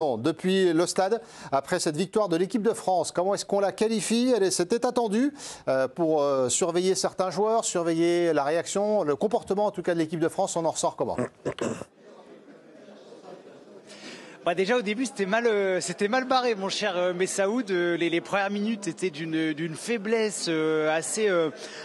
Depuis le stade, après cette victoire de l'équipe de France, comment est-ce qu'on la qualifie? C'était attendu pour surveiller certains joueurs, surveiller la réaction, le comportement en tout cas de l'équipe de France. On en ressort comment? Déjà au début c'était mal barré mon cher Messaoud. Les premières minutes étaient d'une faiblesse assez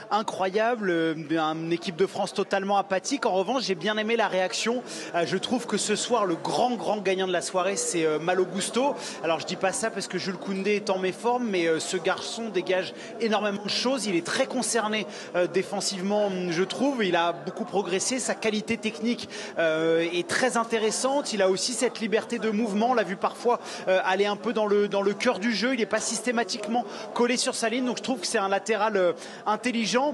incroyable, une équipe de France totalement apathique. En revanche j'ai bien aimé la réaction. Je trouve que ce soir le grand gagnant de la soirée c'est Malo Gusto. Alors je dis pas ça parce que Jules Koundé est en méforme, mais ce garçon dégage énormément de choses. Il est très concerné défensivement, je trouve. Il a beaucoup progressé, sa qualité technique est très intéressante. Il a aussi cette liberté de mouvement, on l'a vu parfois aller un peu dans le cœur du jeu. Il n'est pas systématiquement collé sur sa ligne, donc je trouve que c'est un latéral intelligent.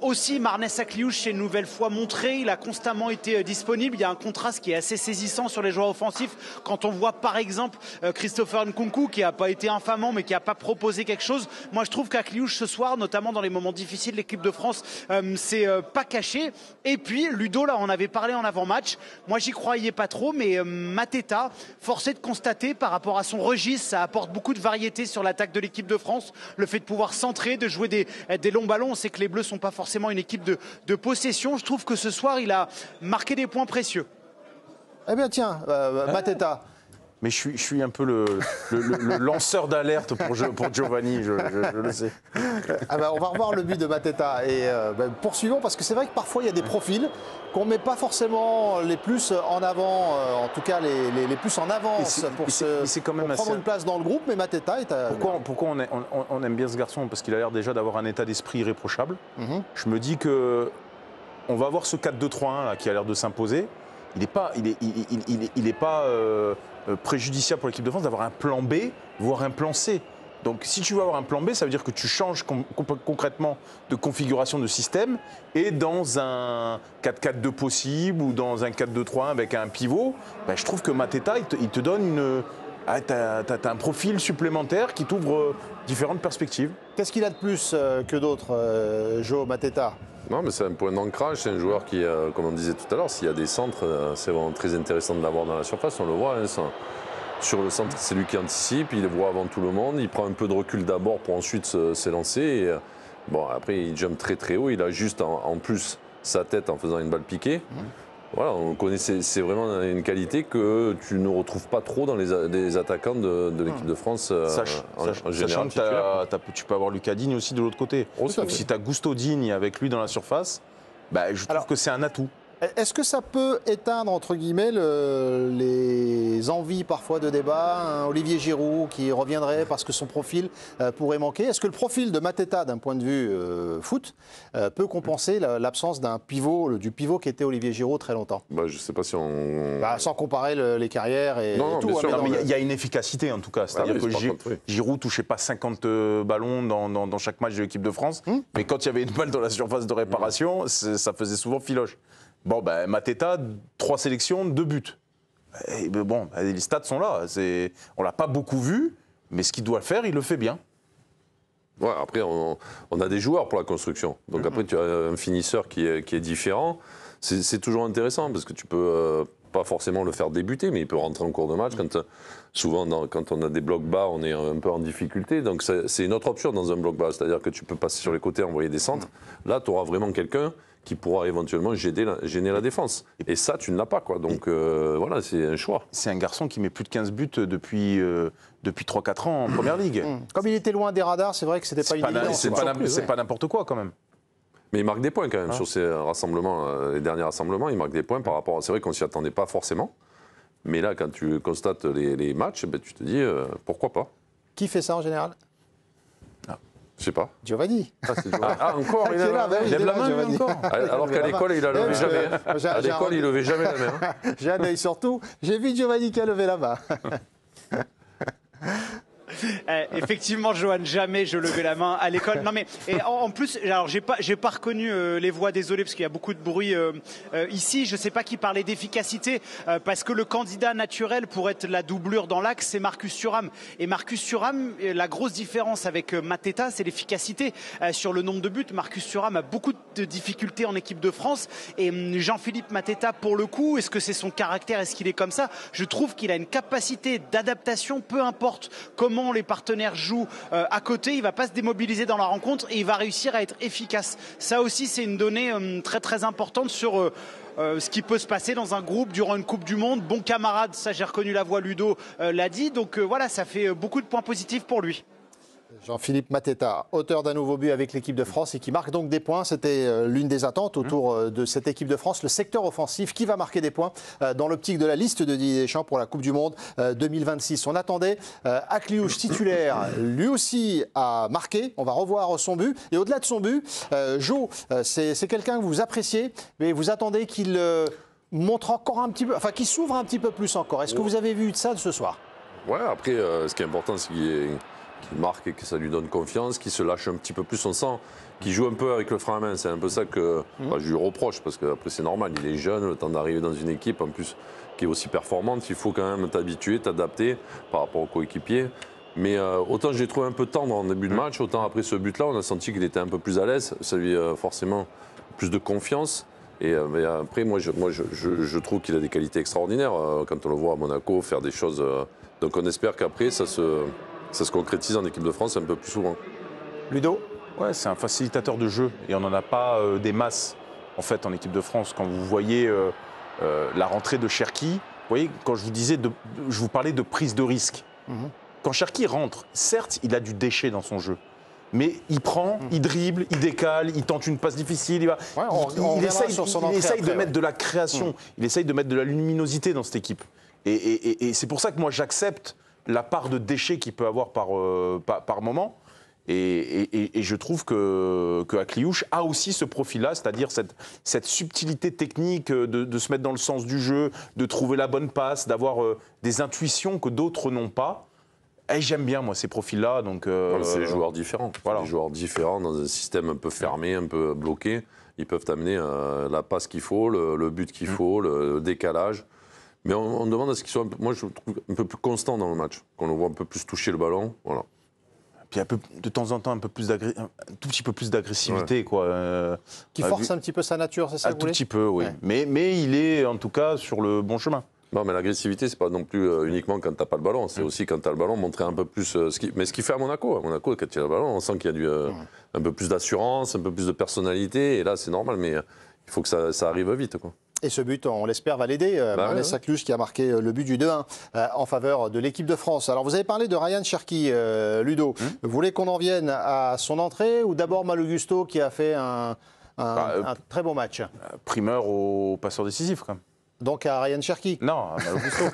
Aussi Marnès Akliouche s'est une nouvelle fois montré, il a constamment été disponible. Il y a un contraste qui est assez saisissant sur les joueurs offensifs quand on voit par exemple Christopher Nkunku qui n'a pas été infamant mais qui n'a pas proposé quelque chose. Moi je trouve qu'Akliouche ce soir, notamment dans les moments difficiles de l'équipe de France, c'est pas caché. Et puis Ludo, là on avait parlé en avant-match, moi j'y croyais pas trop, mais Mateta, forcé de constater par rapport à son registre, ça apporte beaucoup de variété sur l'attaque de l'équipe de France. Le fait de pouvoir centrer, de jouer des longs ballons, on sait que les Bleus ne sont pas forcément une équipe de possession. Je trouve que ce soir, il a marqué des points précieux. Eh bien tiens, Mateta. Mais je suis un peu le lanceur d'alerte pour Giovanni, je le sais. Ah ben, on va revoir le but de Mateta. Et poursuivons, parce que c'est vrai que parfois il y a des profils qu'on ne met pas forcément les plus en avant, en tout cas les plus en avance pour prendre une place dans le groupe. Mais Mateta est à... Pourquoi on aime bien ce garçon? Parce qu'il a l'air déjà d'avoir un état d'esprit irréprochable. Je me dis que on va avoir ce 4-2-3-1 là, qui a l'air de s'imposer. Il n'est pas préjudiciable pour l'équipe de France d'avoir un plan B, voire un plan C. Donc si tu veux avoir un plan B, ça veut dire que tu changes concrètement de configuration de système, et dans un 4-4-2 possible ou dans un 4-2-3-1 avec un pivot, je trouve que Mateta, il te donne t'as un profil supplémentaire qui t'ouvre différentes perspectives. Qu'est-ce qu'il a de plus que d'autres, Joe Mateta? Non, mais c'est un point d'ancrage, c'est un joueur qui, comme on disait tout à l'heure, s'il y a des centres, c'est vraiment très intéressant de l'avoir dans la surface, on le voit. Hein, sur le centre, c'est lui qui anticipe, il le voit avant tout le monde, il prend un peu de recul d'abord pour ensuite s'élancer. Et, bon, après, il jump très haut, il ajuste en plus sa tête en faisant une balle piquée. Voilà, on connaît, c'est vraiment une qualité que tu ne retrouves pas trop dans les attaquants de l'équipe de France en général. Sachant que tu peux avoir Lucas Digne aussi de l'autre côté. Donc, si tu as Gusto Digne avec lui dans la surface, je trouve que c'est un atout. Est-ce que ça peut éteindre, entre guillemets, les envies parfois de débat? Olivier Giroud qui reviendrait parce que son profil pourrait manquer. Est-ce que le profil de Mateta, d'un point de vue foot, peut compenser l'absence du pivot qui était Olivier Giroud très longtemps? Je ne sais pas si on... sans comparer les carrières et tout. Mais il y a une efficacité en tout cas. C'est-à-dire que Giroud ne touchait pas 50 ballons dans chaque match de l'équipe de France. Mais quand il y avait une balle dans la surface de réparation, ça faisait souvent filoche. Bon, Mateta, 3 sélections, 2 buts. Et bon, les stats sont là. On ne l'a pas beaucoup vu, mais ce qu'il doit faire, il le fait bien. Ouais, après, on a des joueurs pour la construction. Donc après, tu as un finisseur qui est différent. C'est toujours intéressant parce que tu peux pas forcément le faire débuter, mais il peut rentrer en cours de match. Souvent, quand on a des blocs bas, on est un peu en difficulté. Donc c'est une autre option dans un bloc bas. C'est-à-dire que tu peux passer sur les côtés, envoyer des centres. Là, tu auras vraiment quelqu'un qui pourra éventuellement gêner la défense. Et ça, tu ne l'as pas, quoi. Donc voilà, c'est un choix. C'est un garçon qui met plus de 15 buts depuis 3-4 ans en Première Ligue. Comme il était loin des radars, c'est vrai que c'était pas une évidence. C'est pas n'importe quoi, quand même. Mais il marque des points, quand même, sur ces rassemblements, les derniers rassemblements. Il marque des points par rapport... C'est vrai qu'on ne s'y attendait pas forcément. Mais là, quand tu constates les matchs, tu te dis, pourquoi pas. Qui fait ça, en général? Je sais pas. Giovanni. Encore, il lève la main, encore. Alors qu'à l'école, il ne la levait jamais. À l'école, il ne levait jamais la main. J'ai un œil sur tout. J'ai vu Giovanni qui a levé la main. Effectivement, Johan, jamais je levais la main à l'école. Non mais et en plus, alors j'ai pas reconnu les voix. Désolé parce qu'il y a beaucoup de bruit ici. Je sais pas qui parlait d'efficacité parce que le candidat naturel pour être la doublure dans l'axe, c'est Marcus Thuram. Et Marcus Thuram, la grosse différence avec Mateta, c'est l'efficacité sur le nombre de buts. Marcus Thuram a beaucoup de difficultés en équipe de France et Jean-Philippe Mateta, pour le coup, est-ce que c'est son caractère, est-ce qu'il est comme ça? Je trouve qu'il a une capacité d'adaptation, peu importe comment les partenaires jouent à côté, il ne va pas se démobiliser dans la rencontre et il va réussir à être efficace. Ça aussi, c'est une donnée très très importante sur ce qui peut se passer dans un groupe durant une Coupe du Monde. Bon camarade, ça j'ai reconnu la voix, Ludo l'a dit, donc voilà, ça fait beaucoup de points positifs pour lui. Jean-Philippe Mateta, auteur d'un nouveau but avec l'équipe de France et qui marque donc des points. C'était l'une des attentes autour de cette équipe de France, le secteur offensif qui va marquer des points dans l'optique de la liste de Didier Deschamps pour la Coupe du Monde 2026. On attendait Akliouche titulaire, lui aussi a marqué. On va revoir son but. Et au-delà de son but, Jo, c'est quelqu'un que vous appréciez, mais vous attendez qu'il montre encore un petit peu, enfin qu'il s'ouvre un petit peu plus encore. Est-ce que vous avez vu de ça de ce soir? Ouais, après, ce qui est important, c'est qu'il marque et que ça lui donne confiance, qu'il se lâche un petit peu plus. On sent qu'il joue un peu avec le frein à main. C'est un peu ça que je lui reproche, parce qu'après c'est normal, il est jeune, le temps d'arriver dans une équipe en plus qui est aussi performante, il faut quand même t'habituer, t'adapter par rapport aux coéquipiers. Mais autant je l'ai trouvé un peu tendre en début de match, autant après ce but-là, on a senti qu'il était un peu plus à l'aise. Ça lui a forcément plus de confiance. Et mais après, moi, je trouve qu'il a des qualités extraordinaires quand on le voit à Monaco faire des choses. Donc on espère qu'après, ça se concrétise en équipe de France un peu plus souvent. Ludo? Ouais, c'est un facilitateur de jeu et on n'en a pas des masses en fait en équipe de France. Quand vous voyez la rentrée de Cherki, vous voyez, quand je vous disais, je vous parlais de prise de risque. Quand Cherki rentre, certes, il a du déchet dans son jeu. Mais il prend, il dribble, il décale, il tente une passe difficile. Il essaye de mettre de la création, il essaye de mettre de la luminosité dans cette équipe. Et c'est pour ça que moi j'accepte la part de déchets qu'il peut avoir par moment. Et je trouve que Akliouche a aussi ce profil-là, c'est-à-dire cette subtilité technique de se mettre dans le sens du jeu, de trouver la bonne passe, d'avoir des intuitions que d'autres n'ont pas. Et j'aime bien, moi, ces profils-là. C'est des joueurs différents. Voilà. Des joueurs différents dans un système un peu fermé, un peu bloqué. Ils peuvent amener la passe qu'il faut, le but qu'il faut, le décalage. Mais on demande à ce qu'ils soient, moi, je trouve un peu plus constants dans le match, qu'on le voit un peu plus toucher le ballon. Voilà. Puis de temps en temps, un tout petit peu plus d'agressivité. Ouais. Qui force un petit peu sa nature, c'est ça? Un tout petit peu, oui. Ouais. Mais il est, en tout cas, sur le bon chemin. Non, mais l'agressivité, c'est pas non plus uniquement quand t'as pas le ballon, c'est aussi quand t'as le ballon, montrer un peu plus ce qu'il fait à Monaco. À Monaco, quand il a le ballon, on sent qu'il y a un peu plus d'assurance, un peu plus de personnalité, et là, c'est normal, mais il faut que ça arrive vite, quoi. Et ce but, on l'espère, va l'aider. Marnès Akliouche qui a marqué le but du 2-1 en faveur de l'équipe de France. Alors, vous avez parlé de Ryan Cherki, Ludo. Vous voulez qu'on en vienne à son entrée ou d'abord Malo Gusto qui a fait un très bon match? Primeur au passeur décisif, quand même. Donc à Ryan Cherki? Non, à Malo Gusto.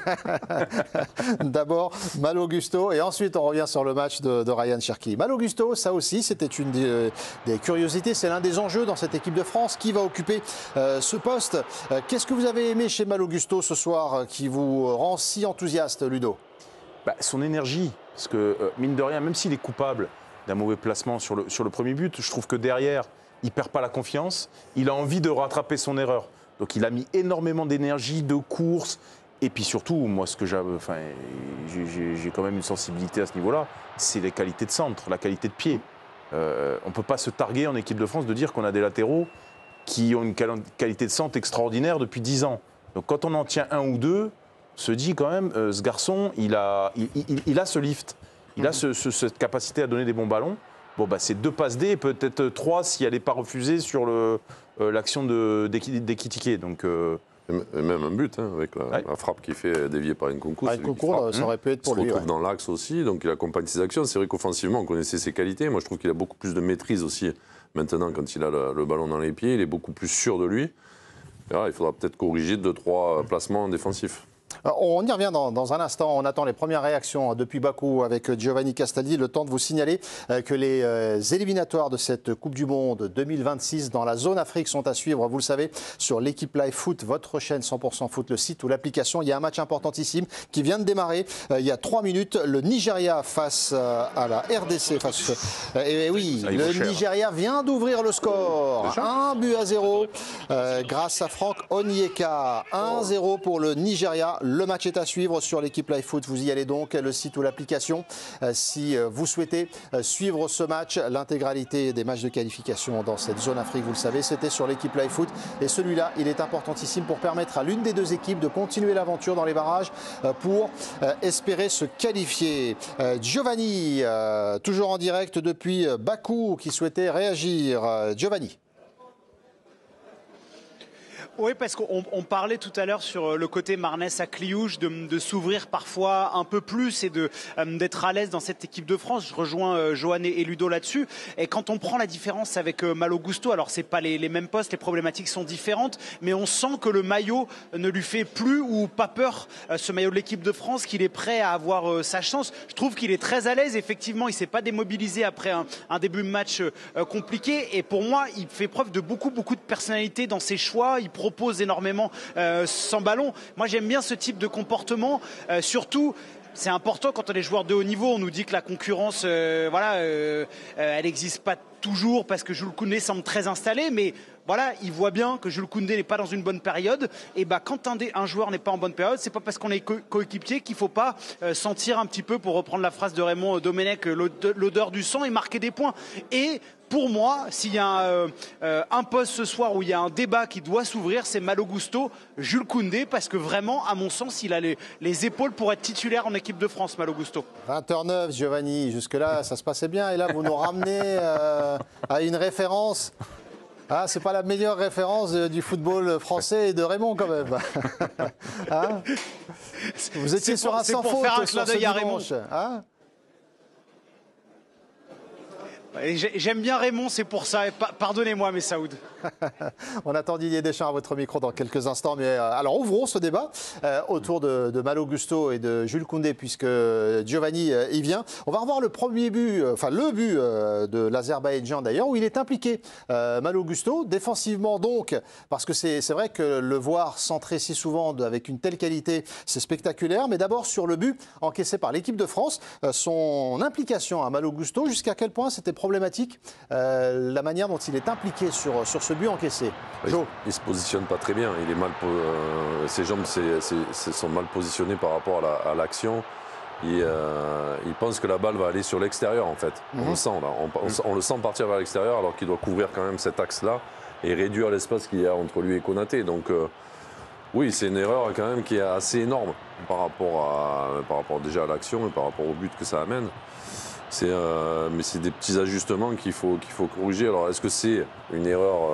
D'abord Malo Gusto et ensuite on revient sur le match de Ryan Cherki. Malo Gusto, ça aussi c'était une des curiosités, c'est l'un des enjeux dans cette équipe de France. Qui va occuper ce poste? Qu'est-ce que vous avez aimé chez Malo Gusto ce soir qui vous rend si enthousiaste, Ludo? Son énergie, parce que mine de rien, même s'il est coupable d'un mauvais placement sur le premier but, je trouve que derrière, il ne perd pas la confiance, il a envie de rattraper son erreur. Donc il a mis énormément d'énergie, de course, et puis surtout, moi ce que j'ai quand même une sensibilité à ce niveau-là, c'est les qualités de centre, la qualité de pied. On ne peut pas se targuer en équipe de France de dire qu'on a des latéraux qui ont une qualité de centre extraordinaire depuis 10 ans. Donc quand on en tient un ou deux, on se dit quand même, ce garçon, il a ce lift, il a cette capacité à donner des bons ballons. Bon, c'est 2 passes D, peut-être 3 si elle n'est pas refusée sur l'action d'Ekitike. Donc, et même un but, avec la frappe qui fait déviée par Nkunku. Nkunku, ça aurait pu être pour lui. Il se retrouve dans l'axe aussi, donc il accompagne ses actions. C'est vrai qu'offensivement, on connaissait ses qualités. Moi, je trouve qu'il a beaucoup plus de maîtrise aussi maintenant quand il a le ballon dans les pieds. Il est beaucoup plus sûr de lui. Et là, il faudra peut-être corriger 2-3 placements défensifs. On y revient dans un instant. On attend les premières réactions depuis Bakou avec Giovanni Castaldi. Le temps de vous signaler que les éliminatoires de cette Coupe du Monde 2026 dans la zone Afrique sont à suivre, vous le savez, sur l'équipe Live Foot, votre chaîne 100% foot, le site ou l'application. Il y a un match importantissime qui vient de démarrer il y a 3 minutes. Le Nigeria face à la RDC. Et oui, le Nigeria vient d'ouvrir le score. 1-0 grâce à Franck Onyeka. 1-0 pour le Nigeria. Le match est à suivre sur l'équipe Live Foot. Vous y allez donc, le site ou l'application. Si vous souhaitez suivre ce match, l'intégralité des matchs de qualification dans cette zone Afrique, vous le savez, c'était sur l'équipe Live Foot. Et celui-là, il est importantissime pour permettre à l'une des deux équipes de continuer l'aventure dans les barrages pour espérer se qualifier. Giovanni, toujours en direct depuis Bakou, qui souhaitait réagir. Giovanni. Oui, parce qu'on parlait tout à l'heure sur le côté Marnès à Cliouche, de s'ouvrir parfois un peu plus et d'être à l'aise dans cette équipe de France. Je rejoins Johan et Ludo là-dessus. Et quand on prend la différence avec Malo Gusto, alors c'est pas les mêmes postes, les problématiques sont différentes, mais on sent que le maillot ne lui fait plus ou pas peur, ce maillot de l'équipe de France, qu'il est prêt à avoir sa chance. Je trouve qu'il est très à l'aise. Effectivement, il s'est pas démobilisé après un début de match compliqué. Et pour moi, il fait preuve de beaucoup de personnalité dans ses choix. Il propose énormément sans ballon. Moi, j'aime bien ce type de comportement. Surtout, c'est important quand on est joueur de haut niveau. On nous dit que la concurrence, elle n'existe pas toujours parce que Jules Koundé semble très installé, mais voilà, il voit bien que Jules Koundé n'est pas dans une bonne période. Et quand un joueur n'est pas en bonne période, c'est pas parce qu'on est coéquipier qu'il faut pas sentir un petit peu, pour reprendre la phrase de Raymond Domenech, l'odeur du sang et marquer des points. Et pour moi, s'il y a un poste ce soir où il y a un débat qui doit s'ouvrir, c'est Malo Gusto, Jules Koundé, parce que vraiment, à mon sens, il a les épaules pour être titulaire en équipe de France, Malo Gusto. 20h09, Giovanni, jusque-là, ça se passait bien. Et là, vous nous ramenez à une référence. Ah, c'est pas la meilleure référence du football français et de Raymond, quand même. Hein, vous étiez sur un sans faute sur ce dimanche. Hein? J'aime bien Raymond, c'est pour ça. Pardonnez-moi, Messaoud. On attend Didier Deschamps à votre micro dans quelques instants. Mais alors, ouvrons ce débat autour de Malo Gusto et de Jules Koundé, puisque Giovanni y vient. On va revoir le premier but, le but de l'Azerbaïdjan d'ailleurs, où il est impliqué. Malo Gusto, défensivement donc, parce que c'est vrai que le voir centrer si souvent avec une telle qualité, c'est spectaculaire. Mais d'abord sur le but encaissé par l'équipe de France, son implication à Malo Gusto, jusqu'à quel point c'était problématique la manière dont il est impliqué sur ce but encaissé. Il se positionne pas très bien. Il est mal, ses jambes sont mal positionnées par rapport à l'action. Il pense que la balle va aller sur l'extérieur en fait. On le sent là. On le sent partir vers l'extérieur alors qu'il doit couvrir quand même cet axe-là et réduire l'espace qu'il y a entre lui et Konaté. Donc oui, c'est une erreur quand même qui est assez énorme par rapport déjà à l'action et par rapport au but que ça amène. Mais c'est des petits ajustements qu'il faut corriger. Alors, est-ce que c'est une erreur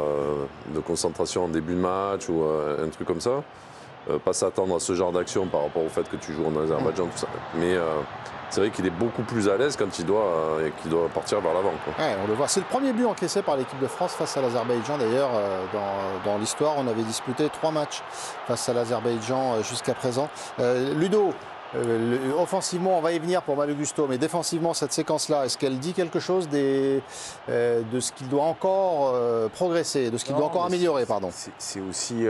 de concentration en début de match ou un truc comme ça? Pas s'attendre à ce genre d'action par rapport au fait que tu joues en Azerbaïdjan, tout ça. Mais c'est vrai qu'il est beaucoup plus à l'aise quand il doit partir vers l'avant. Ouais, on le voit. C'est le premier but encaissé par l'équipe de France face à l'Azerbaïdjan. D'ailleurs, dans l'histoire, on avait disputé 3 matchs face à l'Azerbaïdjan jusqu'à présent. Ludo, offensivement, on va y venir pour Malo Gusto, mais défensivement, cette séquence-là, est-ce qu'elle dit quelque chose de ce qu'il doit encore progresser, de ce qu'il doit encore améliorer, pardon? C'est aussi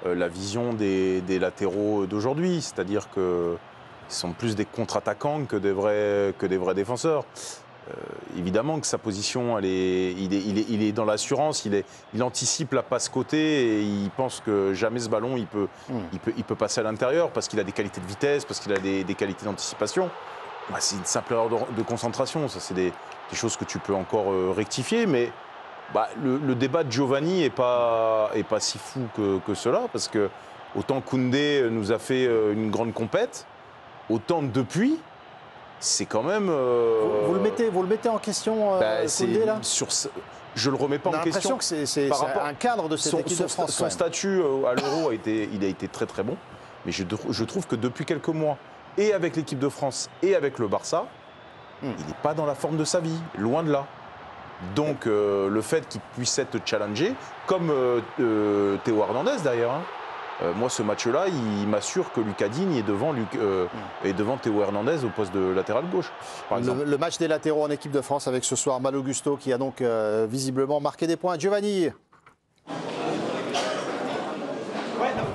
la vision des latéraux d'aujourd'hui, c'est-à-dire qu'ils sont plus des contre-attaquants que des vrais défenseurs. Évidemment que sa position, il est dans l'assurance, il anticipe la passe côté et il pense que jamais ce ballon il peut passer à l'intérieur parce qu'il a des qualités de vitesse, parce qu'il a des qualités d'anticipation. Bah, c'est une simple erreur de concentration, ça c'est des choses que tu peux encore rectifier, mais le débat de Giovanni est pas si fou que cela, parce que autant Koundé nous a fait une grande compète, autant depuis. C'est quand même. Vous le mettez en question, Koundé, là je le remets pas en question. J'ai l'impression que c'est un cadre de cette équipe de France. Son statut à l'Euro il a été très très bon, mais je trouve que depuis quelques mois, et avec l'équipe de France et avec le Barça, il n'est pas dans la forme de sa vie, loin de là. Donc le fait qu'il puisse être challengé, comme Théo Hernandez d'ailleurs. Moi, ce match-là, il m'assure que Lucas Digne est devant Théo Hernandez au poste de latéral gauche, par exemple. Le match des latéraux en équipe de France avec ce soir Malo Gusto qui a donc visiblement marqué des points. Giovanni.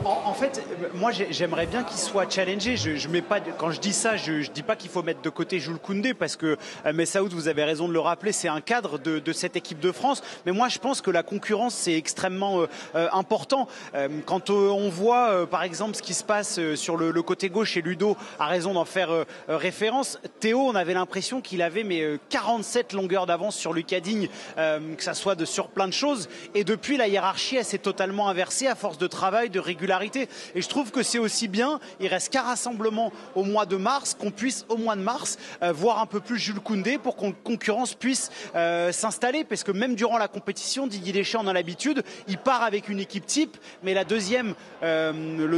En fait, moi j'aimerais bien qu'il soit challengé. Je mets pas, quand je dis ça, je dis pas qu'il faut mettre de côté Jules Koundé parce que Messaoud, vous avez raison de le rappeler, c'est un cadre de cette équipe de France. Mais moi je pense que la concurrence c'est extrêmement important. Quand on voit par exemple ce qui se passe sur le côté gauche et Ludo a raison d'en faire référence. Théo, on avait l'impression qu'il avait 47 longueurs d'avance sur Lucas Digne, que ça soit sur plein de choses. Et depuis la hiérarchie, elle s'est totalement inversée à force de travail, de régularité. Et je trouve que c'est aussi bien, il reste qu'un rassemblement au mois de mars, qu'on puisse au mois de mars voir un peu plus Jules Koundé pour qu'on concurrence puisse s'installer. Parce que même durant la compétition, Didier Deschamps en a l'habitude, il part avec une équipe type, mais le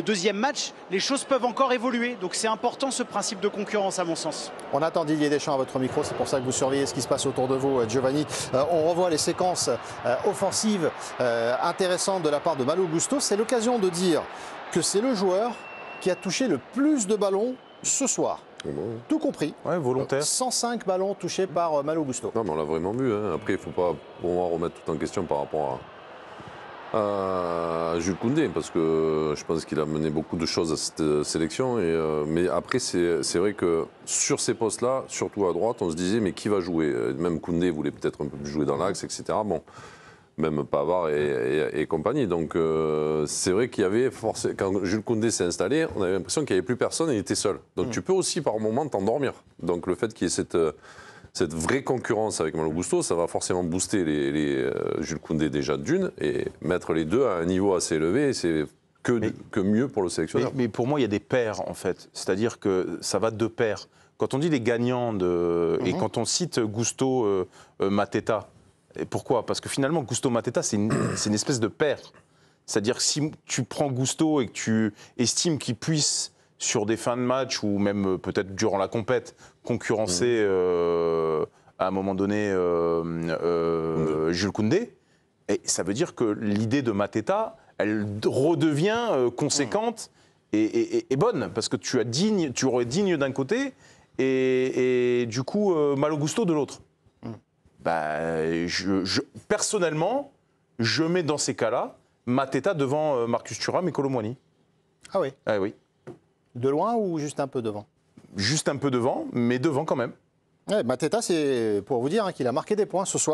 deuxième match, les choses peuvent encore évoluer. Donc c'est important ce principe de concurrence à mon sens. On attend Didier Deschamps à votre micro, c'est pour ça que vous surveillez ce qui se passe autour de vous, Giovanni. On revoit les séquences offensives intéressantes de la part de Malo Gusto. C'est l'occasion de dire que c'est le joueur qui a touché le plus de ballons ce soir. Tout compris. Ouais, volontaire. 105 ballons touchés par Malo Gusto. Non, mais on l'a vraiment vu. Hein. Après, il ne faut pas pour moi remettre tout en question par rapport à Jules Koundé, parce que je pense qu'il a mené beaucoup de choses à cette sélection. Mais après, c'est vrai que sur ces postes-là, surtout à droite, on se disait, mais qui va jouer? Même Koundé voulait peut-être un peu plus jouer dans l'axe, etc. Bon. Même Pavard et compagnie. Donc c'est vrai qu'il y avait forcément, quand Jules Koundé s'est installé, on avait l'impression qu'il n'y avait plus personne et il était seul. Donc tu peux aussi par moment t'endormir. Donc le fait qu'il y ait cette vraie concurrence avec Malo Gusto, ça va forcément booster les Jules Koundé déjà d'une et mettre les deux à un niveau assez élevé. C'est que mieux pour le sélectionneur. Mais pour moi, il y a des pairs en fait. C'est-à-dire que ça va de pair. Quand on dit les gagnants et quand on cite Gusto, Mateta. Et pourquoi? Parce que finalement, Gusto Mateta, c'est une espèce de paire. C'est-à-dire que si tu prends Gusto et que tu estimes qu'il puisse, sur des fins de match ou même peut-être durant la compète, concurrencer à un moment donné Jules Koundé, et ça veut dire que l'idée de Mateta, elle redevient conséquente et bonne. Parce que tu aurais Digne d'un côté et du coup Malo Gusto de l'autre. Personnellement, je mets dans ces cas-là Mateta devant Marcus Thuram et Kolo Muani. Ah oui. Ah oui. De loin ou juste un peu devant? Juste un peu devant, mais devant quand même. Ouais, Mateta, c'est pour vous dire qu'il a marqué des points ce soir.